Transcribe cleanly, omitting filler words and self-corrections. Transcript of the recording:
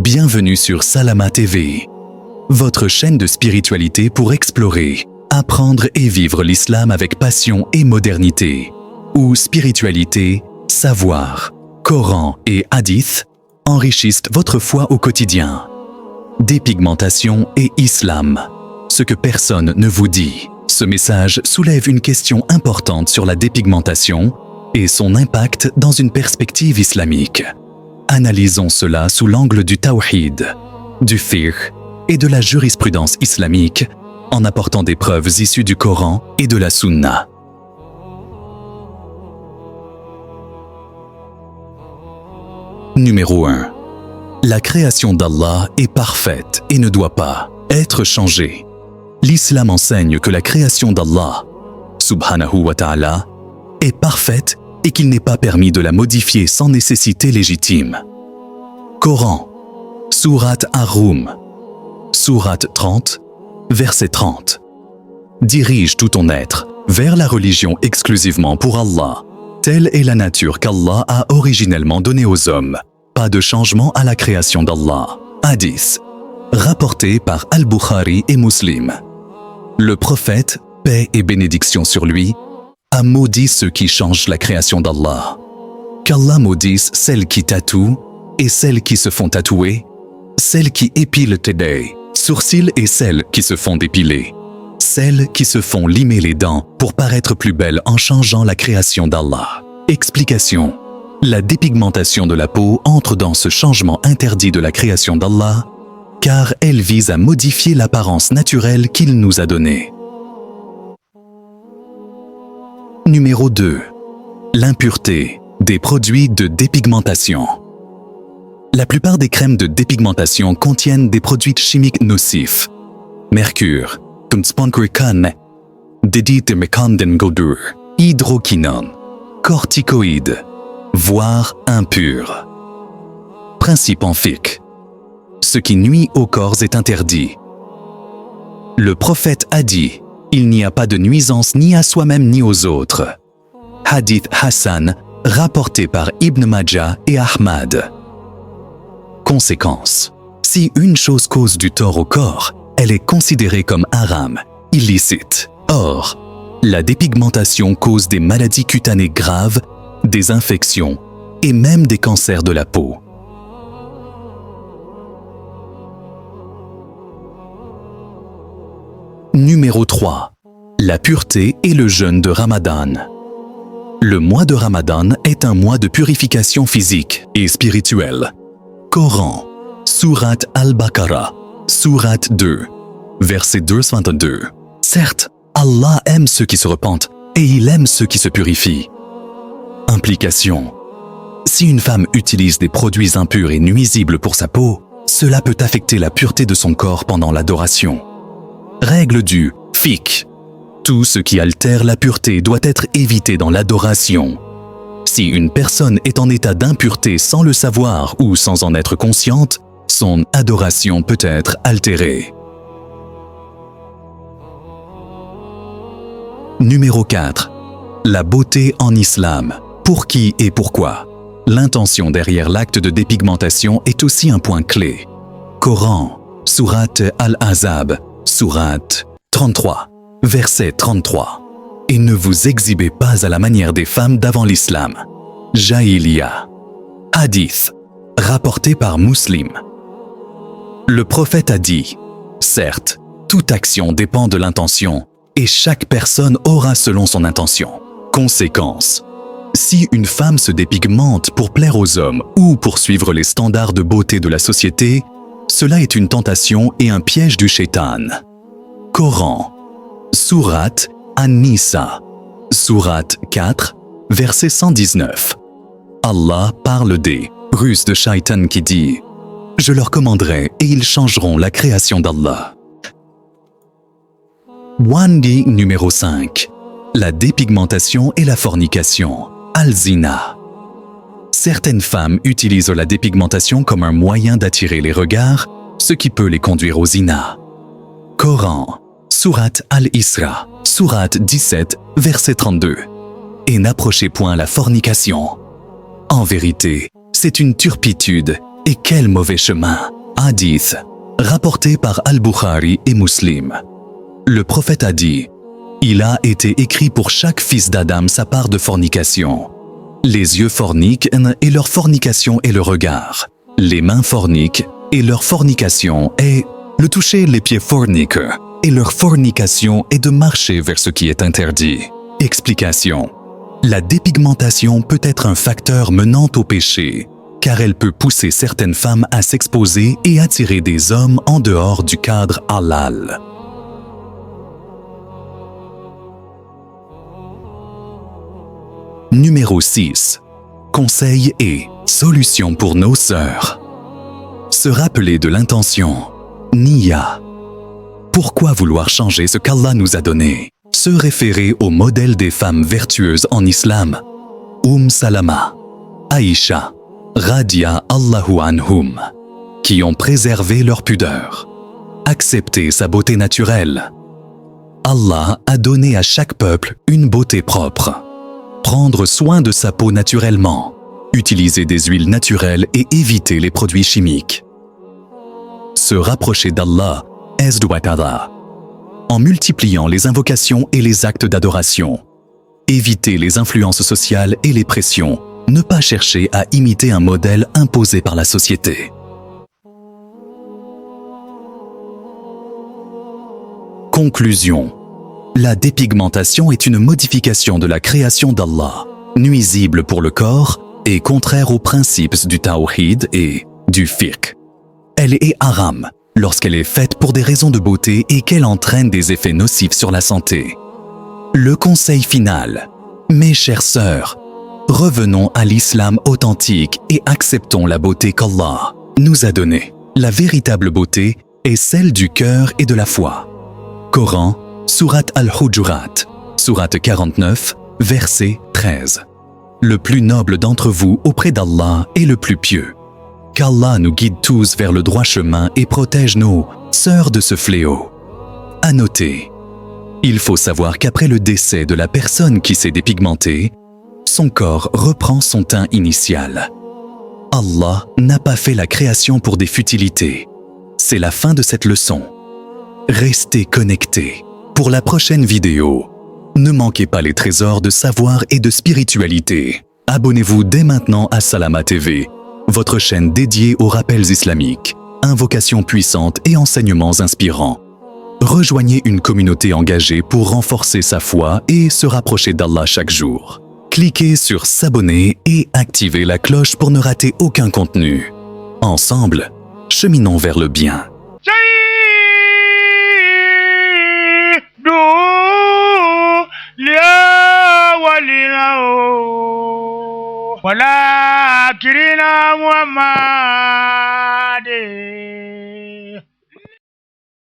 Bienvenue sur Salama TV, votre chaîne de spiritualité pour explorer, apprendre et vivre l'islam avec passion et modernité, où spiritualité, savoir, Coran et hadith enrichissent votre foi au quotidien. Dépigmentation et islam, ce que personne ne vous dit. Ce message soulève une question importante sur la dépigmentation et son impact dans une perspective islamique. Analysons cela sous l'angle du tawhid, du fiqh et de la jurisprudence islamique en apportant des preuves issues du Coran et de la Sunna. Numéro 1. La création d'Allah est parfaite et ne doit pas être changée. L'islam enseigne que la création d'Allah, subhanahu wa ta'ala, est parfaite et qu'il n'est pas permis de la modifier sans nécessité légitime. Coran, Sourate Ar-Rum, Sourate 30, verset 30. Dirige tout ton être vers la religion exclusivement pour Allah. Telle est la nature qu'Allah a originellement donnée aux hommes. Pas de changement à la création d'Allah. Hadith, rapporté par Al-Bukhari et Muslim. Le prophète, paix et bénédiction sur lui, a maudit ceux qui changent la création d'Allah. Qu'Allah maudisse celles qui tatouent et celles qui se font tatouer, celles qui épilent tes sourcils et celles qui se font dépiler, celles qui se font limer les dents pour paraître plus belles en changeant la création d'Allah. Explication. La dépigmentation de la peau entre dans ce changement interdit de la création d'Allah, car elle vise à modifier l'apparence naturelle qu'il nous a donnée. Numéro 2. L'impureté des produits de dépigmentation. La plupart des crèmes de dépigmentation contiennent des produits chimiques nocifs. Mercure, hydroquinone, corticoïdes, voire impurs. Principe en fiqh. Ce qui nuit au corps est interdit. Le prophète a dit, il n'y a pas de nuisance ni à soi-même ni aux autres. Hadith Hassan, rapporté par Ibn Majah et Ahmad. Conséquence. Si une chose cause du tort au corps, elle est considérée comme haram, illicite. Or, la dépigmentation cause des maladies cutanées graves, des infections et même des cancers de la peau. Numéro 3. La pureté et le jeûne de Ramadan. Le mois de Ramadan est un mois de purification physique et spirituelle. Coran, Sourate Al-Baqarah, Sourate 2, verset 222. Certes, Allah aime ceux qui se repentent et il aime ceux qui se purifient. Implication. Si une femme utilise des produits impurs et nuisibles pour sa peau, cela peut affecter la pureté de son corps pendant l'adoration. Règle du fiqh. Tout ce qui altère la pureté doit être évité dans l'adoration. Si une personne est en état d'impureté sans le savoir ou sans en être consciente, son adoration peut être altérée. Numéro 4. La beauté en islam. Pour qui et pourquoi? L'intention derrière l'acte de dépigmentation est aussi un point clé. Coran, Sourate Al-Ahzab, Sourate 33, verset 33. Et ne vous exhibez pas à la manière des femmes d'avant l'islam. Jahiliya. Hadith, rapporté par Muslim. Le prophète a dit, certes, toute action dépend de l'intention, et chaque personne aura selon son intention. Conséquence. Si une femme se dépigmente pour plaire aux hommes ou pour suivre les standards de beauté de la société, cela est une tentation et un piège du shaitan. Coran, Sourate An-Nisa, Sourate 4, verset 119. Allah parle des ruses de shaitan qui dit « Je leur commanderai et ils changeront la création d'Allah ». Wandi numéro 5. La dépigmentation et la fornication. Al-Zina. Certaines femmes utilisent la dépigmentation comme un moyen d'attirer les regards, ce qui peut les conduire au zina. Coran, Sourate Al-Isra, Sourate 17, verset 32. et n'approchez point la fornication. En vérité, c'est une turpitude et quel mauvais chemin. Hadith, rapporté par Al-Bukhari et Muslim. Le prophète a dit, « Il a été écrit pour chaque fils d'Adam sa part de fornication. Les yeux forniquent et leur fornication est le regard. Les mains forniquent et leur fornication est le toucher, les pieds forniquent et leur fornication est de marcher vers ce qui est interdit. » Explication. La dépigmentation peut être un facteur menant au péché, car elle peut pousser certaines femmes à s'exposer et attirer des hommes en dehors du cadre halal. Numéro 6. Conseils et solutions pour nos sœurs. Se rappeler de l'intention. Niya. Pourquoi vouloir changer ce qu'Allah nous a donné? Se référer au modèle des femmes vertueuses en islam. Salama, Aïcha, Radia Allahu anhum, qui ont préservé leur pudeur. Accepter sa beauté naturelle. Allah a donné à chaque peuple une beauté propre. Prendre soin de sa peau naturellement. Utiliser des huiles naturelles et éviter les produits chimiques. Se rapprocher d'Allah, en multipliant les invocations et les actes d'adoration. Éviter les influences sociales et les pressions. Ne pas chercher à imiter un modèle imposé par la société. Conclusion. La dépigmentation est une modification de la création d'Allah, nuisible pour le corps et contraire aux principes du tawhid et du fiqh. Elle est haram lorsqu'elle est faite pour des raisons de beauté et qu'elle entraîne des effets nocifs sur la santé. Le conseil final. Mes chères sœurs, revenons à l'islam authentique et acceptons la beauté qu'Allah nous a donnée. La véritable beauté est celle du cœur et de la foi. Coran, Sourate Al-Hujurat, Sourate 49, verset 13. Le plus noble d'entre vous auprès d'Allah est le plus pieux. Qu'Allah nous guide tous vers le droit chemin et protège nos sœurs de ce fléau. À noter, il faut savoir qu'après le décès de la personne qui s'est dépigmentée, son corps reprend son teint initial. Allah n'a pas fait la création pour des futilités. C'est la fin de cette leçon. Restez connectés. Pour la prochaine vidéo, ne manquez pas les trésors de savoir et de spiritualité. Abonnez-vous dès maintenant à Salama TV, votre chaîne dédiée aux rappels islamiques, invocations puissantes et enseignements inspirants. Rejoignez une communauté engagée pour renforcer sa foi et se rapprocher d'Allah chaque jour. Cliquez sur s'abonner et activez la cloche pour ne rater aucun contenu. Ensemble, cheminons vers le bien. ولا كرنا محمد